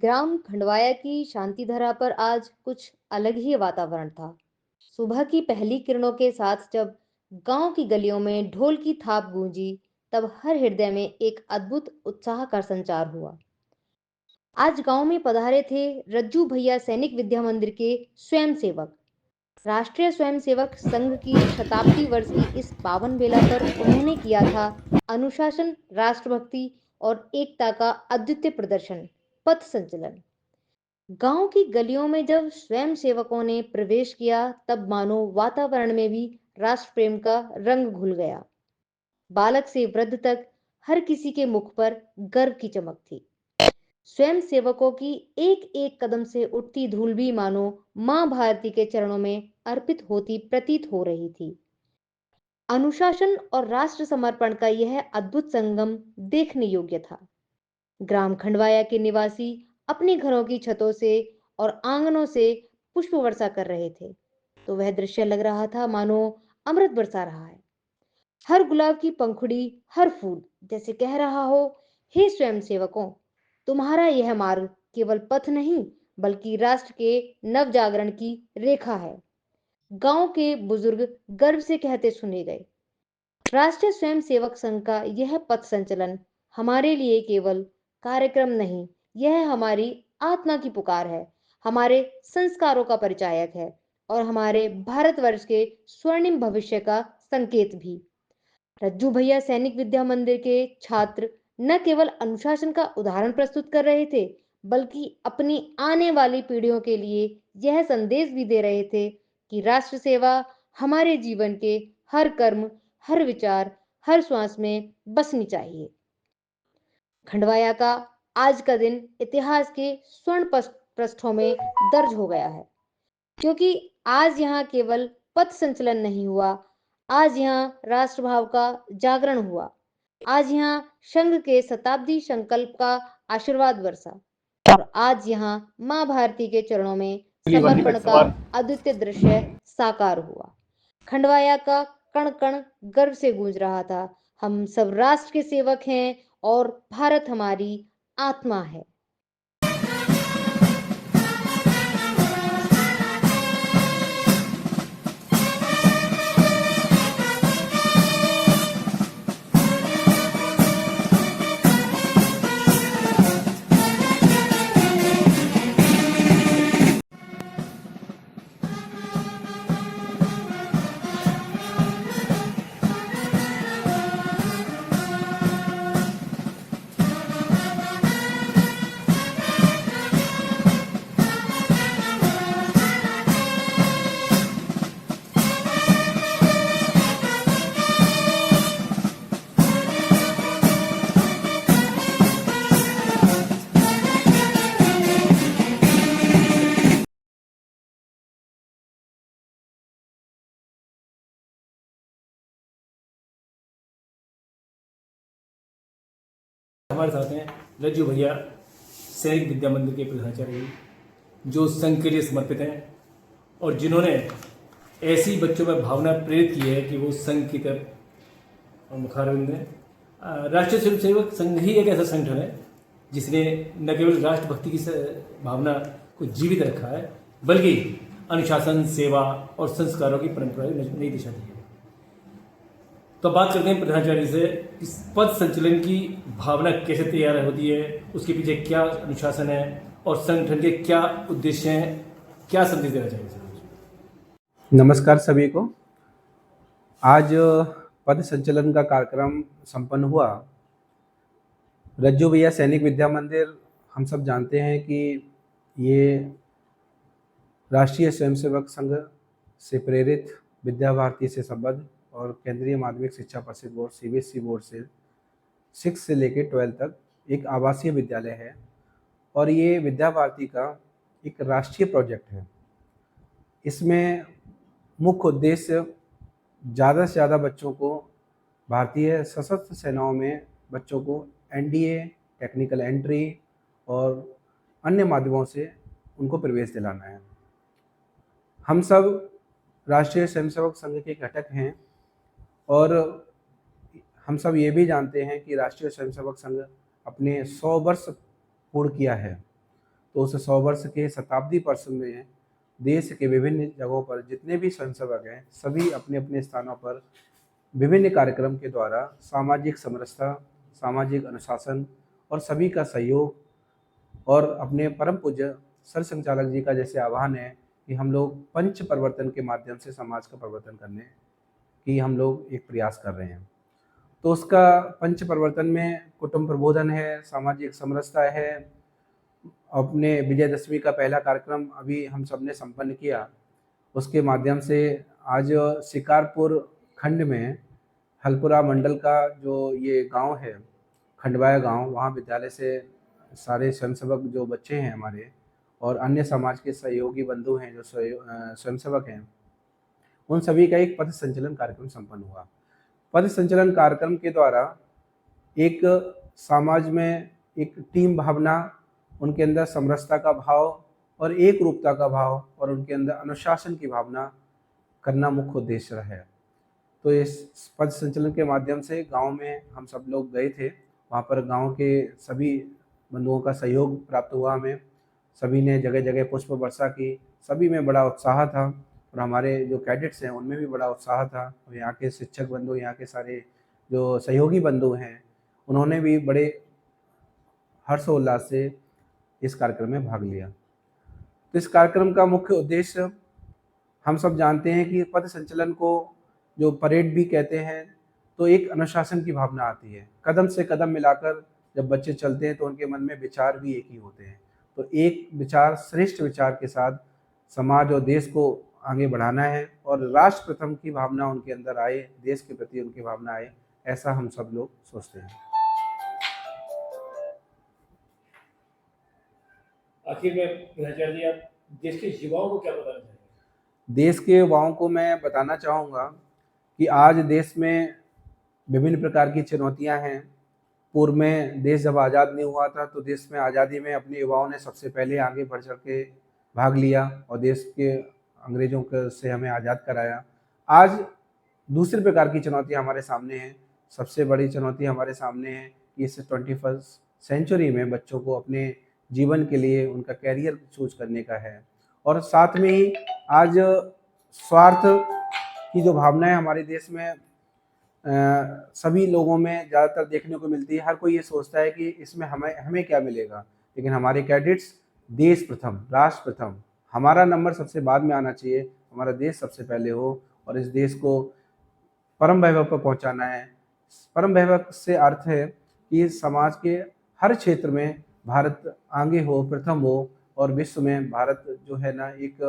ग्राम खंडवाया की शांति धरा पर आज कुछ अलग ही वातावरण था। सुबह की पहली किरणों के साथ जब गांव की गलियों में ढोल की थाप गूंजी, तब हर हृदय में एक अद्भुत उत्साह का संचार हुआ। आज गांव में पधारे थे रज्जू भैया सैनिक विद्या मंदिर के स्वयंसेवक। राष्ट्रीय स्वयंसेवक संघ की शताब्दी वर्ष की इस पावन बेला पर उन्होंने किया था अनुशासन, राष्ट्रभक्ति और एकता का अद्वितीय प्रदर्शन, पथ संचलन। गांव की गलियों में जब स्वयं सेवकों ने प्रवेश किया, तब मानो वातावरण में भी राष्ट्र प्रेम का रंग घुल गया। बालक से वृद्ध तक हर किसी के मुख पर गर्व की चमक थी। स्वयं सेवकों की एक एक कदम से उठती धूल भी मानो मां भारती के चरणों में अर्पित होती प्रतीत हो रही थी। अनुशासन और राष्ट्र समर्पण का यह अद्भुत संगम देखने योग्य था। ग्राम खंडवाया के निवासी अपने घरों की छतों से और आंगनों से पुष्प वर्षा कर रहे थे, तो वह दृश्य लग रहा था मानो अमृत बरसा रहा है। हर गुलाब की पंखुड़ी, हर फूल जैसे कह रहा हो, हे स्वयं सेवकों, तुम्हारा यह मार्ग केवल पथ नहीं, बल्कि राष्ट्र के नव जागरण की रेखा है। गांव के बुजुर्ग गर्व से कहते सुने गए, राष्ट्रीय स्वयंसेवक संघ का यह पथ संचलन हमारे लिए केवल कार्यक्रम नहीं, यह हमारी आत्मा की पुकार है, हमारे संस्कारों का परिचायक है और हमारे भारतवर्ष के स्वर्णिम भविष्य का संकेत भी। रज्जू भैया सैनिक विद्या मंदिर के छात्र न केवल अनुशासन का उदाहरण प्रस्तुत कर रहे थे, बल्कि अपनी आने वाली पीढ़ियों के लिए यह संदेश भी दे रहे थे कि राष्ट्र सेवा हमारे जीवन के हर कर्म, हर विचार, हर श्वास में बसनी चाहिए। खंडवाया का आज का दिन इतिहास के स्वर्ण पृष्ठों में दर्ज हो गया है, क्योंकि आज यहाँ केवल पथ संचलन नहीं हुआ, आज यहाँ राष्ट्रभाव का जागरण हुआ। आज यहाँ संघ के शताब्दी संकल्प का आशीर्वाद बरसा और आज यहाँ मां भारती के चरणों में समर्पण का अद्वितीय दृश्य साकार हुआ। खंडवाया का कण कण गर्व से गूंज रहा था, हम सब राष्ट्र के सेवक हैं और भारत हमारी आत्मा है। हमारे साथ हैं रज्जू भैया सैनिक विद्या मंदिर के प्रधानाचार्य, जो संघ के लिए समर्पित हैं और जिन्होंने ऐसी बच्चों में भावना प्रेरित की है कि वो संघ की तरफ मुखारविंद है। राष्ट्रीय स्वयंसेवक संघ ही एक ऐसा संगठन है जिसने न केवल राष्ट्रभक्ति की भावना को जीवित रखा है, बल्कि अनुशासन, सेवा और संस्कारों की परंपरा नई दिशा दी है। तो बात करते हैं प्रधानाचार्य से, इस पथ संचलन की भावना कैसे तैयार होती है, उसके पीछे क्या अनुशासन है और संगठन के क्या उद्देश्य हैं, क्या संदेश देना चाहिए? नमस्कार सभी को। आज पथ संचलन का कार्यक्रम संपन्न हुआ। रज्जू भैया सैनिक विद्या मंदिर, हम सब जानते हैं कि ये राष्ट्रीय स्वयंसेवक संघ से प्रेरित, विद्या भारती से संबद्ध और केंद्रीय माध्यमिक शिक्षा परिषद बोर्ड सीबीएसई बोर्ड से 6 से लेकर 12 तक एक आवासीय विद्यालय है और ये विद्या भारती का एक राष्ट्रीय प्रोजेक्ट है। इसमें मुख्य उद्देश्य ज़्यादा से ज़्यादा बच्चों को भारतीय सशस्त्र सेनाओं में बच्चों को एनडीए, टेक्निकल एंट्री और अन्य माध्यमों से उनको प्रवेश दिलाना है। हम सब राष्ट्रीय स्वयंसेवक संघ के घटक हैं और हम सब ये भी जानते हैं कि राष्ट्रीय स्वयंसेवक संघ अपने 100 वर्ष पूर्ण किया है तो उस 100 वर्ष के शताब्दी वर्ष में देश के विभिन्न जगहों पर जितने भी स्वयंसेवक हैं, सभी अपने अपने स्थानों पर विभिन्न कार्यक्रम के द्वारा सामाजिक समरसता, सामाजिक अनुशासन और सभी का सहयोग, और अपने परम पूज्य सर संचालक जी का जैसे आह्वान है कि हम लोग पंच परिवर्तन के माध्यम से समाज का परिवर्तन करने की हम लोग एक प्रयास कर रहे हैं। तो उसका पंच परिवर्तन में कुटुंब प्रबोधन है, सामाजिक समरसता है। अपने विजयदशमी का पहला कार्यक्रम अभी हम सब ने संपन्न किया, उसके माध्यम से आज शिकारपुर खंड में हलपुरा मंडल का जो ये गांव है, खंडवाया गांव, वहाँ विद्यालय से सारे स्वयंसेवक जो बच्चे हैं हमारे और अन्य समाज के सहयोगी बंधु हैं जो स्वयंसेवक हैं, उन सभी का एक पथ संचलन कार्यक्रम संपन्न हुआ। पथ संचलन कार्यक्रम के द्वारा एक समाज में एक टीम भावना, उनके अंदर समरसता का भाव और एक रूपता का भाव और उनके अंदर अनुशासन की भावना करना मुख्य उद्देश्य है। तो इस पथ संचलन के माध्यम से गांव में हम सब लोग गए थे, वहाँ पर गांव के सभी बंधुओं का सहयोग प्राप्त हुआ हमें। सभी ने जगह जगह पुष्प वर्षा की, सभी में बड़ा उत्साह था और हमारे जो कैडेट्स हैं उनमें भी बड़ा उत्साह था। और यहाँ के शिक्षक बंधु, यहाँ के सारे जो सहयोगी बंधु हैं, उन्होंने भी बड़े हर्षोल्लास से इस कार्यक्रम में भाग लिया। तो इस कार्यक्रम का मुख्य उद्देश्य हम सब जानते हैं कि पथ संचलन को जो परेड भी कहते हैं, तो एक अनुशासन की भावना आती है। कदम से कदम मिलाकर जब बच्चे चलते हैं तो उनके मन में विचार भी एक ही होते हैं। तो एक विचार, श्रेष्ठ विचार के साथ समाज और देश को आगे बढ़ाना है और राष्ट्र प्रथम की भावना उनके अंदर आए, देश के प्रति उनकी भावना आए, ऐसा हम सब लोग सोचते हैं। आखिर में प्रधानाचार्य जी, आप देश के युवाओं को क्या बताना चाहेंगे? देश के युवाओं को मैं बताना चाहूँगा कि आज देश में विभिन्न प्रकार की चुनौतियाँ हैं। पूर्व में देश जब आज़ाद नहीं हुआ था तो देश में आज़ादी में अपने युवाओं ने सबसे पहले आगे बढ़ चढ़ के भाग लिया और देश के अंग्रेज़ों के से हमें आज़ाद कराया। आज दूसरे प्रकार की चुनौतियाँ हमारे सामने हैं। सबसे बड़ी चुनौती हमारे सामने है कि इस 21st सेंचुरी में बच्चों को अपने जीवन के लिए उनका कैरियर चूज करने का है। और साथ में ही आज स्वार्थ की जो भावना है हमारे देश में सभी लोगों में ज़्यादातर देखने को मिलती है। हर कोई ये सोचता है कि इसमें हमें क्या मिलेगा, लेकिन हमारे कैडेट्स देश प्रथम, राष्ट्र प्रथम, हमारा नंबर सबसे बाद में आना चाहिए, हमारा देश सबसे पहले हो और इस देश को परम वैभव पर पहुंचाना है। परम वैभव से अर्थ है कि समाज के हर क्षेत्र में भारत आगे हो, प्रथम हो और विश्व में भारत जो है ना एक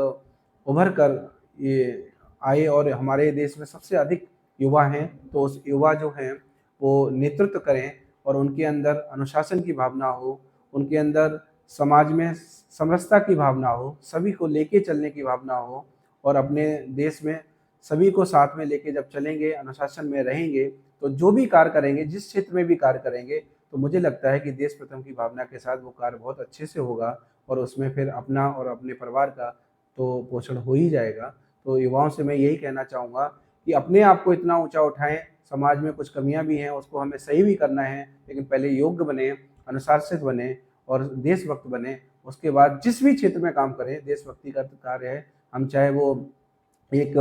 उभर कर ये आए। और हमारे देश में सबसे अधिक युवा हैं, तो उस युवा जो हैं वो नेतृत्व करें और उनके अंदर अनुशासन की भावना हो, उनके अंदर समाज में समरसता की भावना हो, सभी को लेके चलने की भावना हो और अपने देश में सभी को साथ में लेके जब चलेंगे, अनुशासन में रहेंगे, तो जो भी कार्य करेंगे, जिस क्षेत्र में भी कार्य करेंगे, तो मुझे लगता है कि देश प्रथम की भावना के साथ वो कार्य बहुत अच्छे से होगा और उसमें फिर अपना और अपने परिवार का तो पोषण हो ही जाएगा। तो युवाओं से मैं यही कहना चाहूँगा कि अपने आप को इतना ऊंचा उठाएं। समाज में कुछ कमियां भी हैं, उसको हमें सही भी करना है, लेकिन पहले योग्य बने, अनुशासित बने और देशभक्त बने। उसके बाद जिस भी क्षेत्र में काम करें, देशभक्ति का कार्य है। हम चाहे वो एक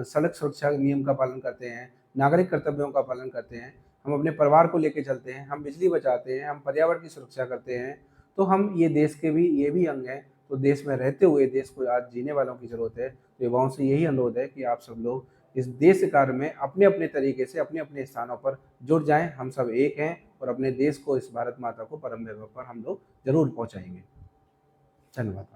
सड़क सुरक्षा नियम का पालन करते हैं, नागरिक कर्तव्यों का पालन करते हैं, हम अपने परिवार को लेके चलते हैं, हम बिजली बचाते हैं, हम पर्यावरण की सुरक्षा करते हैं, तो हम ये देश के भी ये भी अंग हैं। तो देश में रहते हुए देश को आज जीने वालों की ज़रूरत है। तो युवाओं से यही अनुरोध है कि आप सब लोग इस देश कार्य में अपने अपने तरीके से अपने अपने स्थानों पर जुड़ जाएं। हम सब एक हैं और अपने देश को, इस भारत माता को परम वैभव पर हम लोग जरूर पहुंचाएंगे। धन्यवाद।